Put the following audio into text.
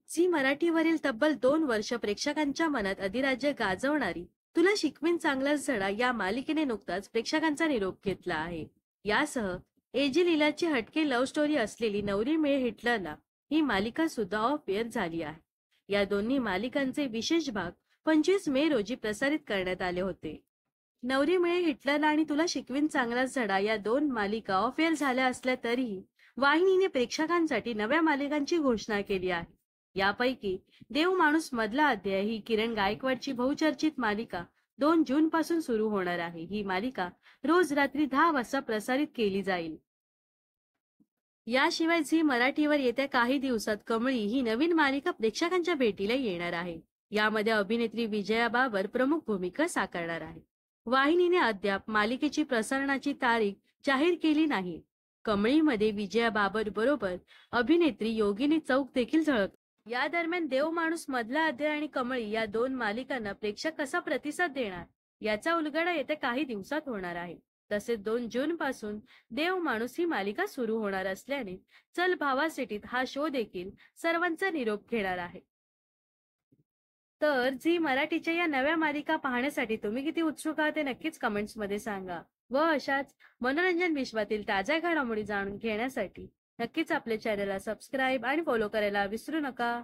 Zee मराठीवरील तब्बल 2 वर्ष प्रेक्षकांच्या मनात अधिराज्य गाजवणारी तुला शिकवीन चांगलाच धडा या मालिकेने नुकताच प्रेक्षकांचा निरोप घेतला आहे. यासह एजी लीलाची हटके लव्ह स्टोरी असलेली नवरी मिळे हिटलरला ही मालिका सुद्धा ऑफ एअर झाली आहे. या दोन्ही मालिकांचे विशेष भाग 25 मे रोजी प्रसारित करण्यात आले होते. नवरी मिळे हिटलरला आणि तुला शिकवीन चांगलाच धडा या दोन मालिका ऑफ एअर झाल्या असल्या तरीही वाहिनीने प्रेक्षकांसाठी नव्या मालिकांची घोषणा केली आहे. यापैकी देव माणूस मधला अध्याय ही किरण गायकवाडची बहुचर्चित मालिका 2 जून पासून सुरू होणार आहे. ही मालिका रोज रात्री 10 वाजता प्रसारित केली जाईल. याशिवाय झी मराठीवर येत्या काही दिवसात कमळी ही नवीन मालिका प्रेक्षकांच्या भेटीला येणार आहे. यामध्ये अभिनेत्री विजया बाबर प्रमुख भूमिका साकारणार आहे. वाहिनीने अद्याप मालिकेची प्रसारणाची तारीख जाहीर केली नाही. कमळीमध्ये विजया बाबर बरोबर अभिनेत्री योगिनी चौक देखील झळक. या दरम्यान देव माणूस मधला अध्याय आणि कमळी या दोन मालिकांना प्रेक्षक कसा प्रतिसाद देणार याचा उलगडा येत्या काही दिवसात होणार आहे. तसेच 2 जून पासून देव माणूस ही मालिका सुरू होणार असल्याने चल भावा सिटीत हा शो देखील सर्वांचा निरोप घेणार आहे. तर झी मराठीच्या या नव्या मालिका पाहण्यासाठी तुम्ही किती उत्सुक आहात ते नक्कीच कमेंट्स मध्ये सांगा. व अशाच मनोरंजन विश्वातील ताज्या घडामोडी जाणून घेण्यासाठी नक्कीच आपल्या चॅनलला सबस्क्राईब आणि फॉलो करायला विसरू नका.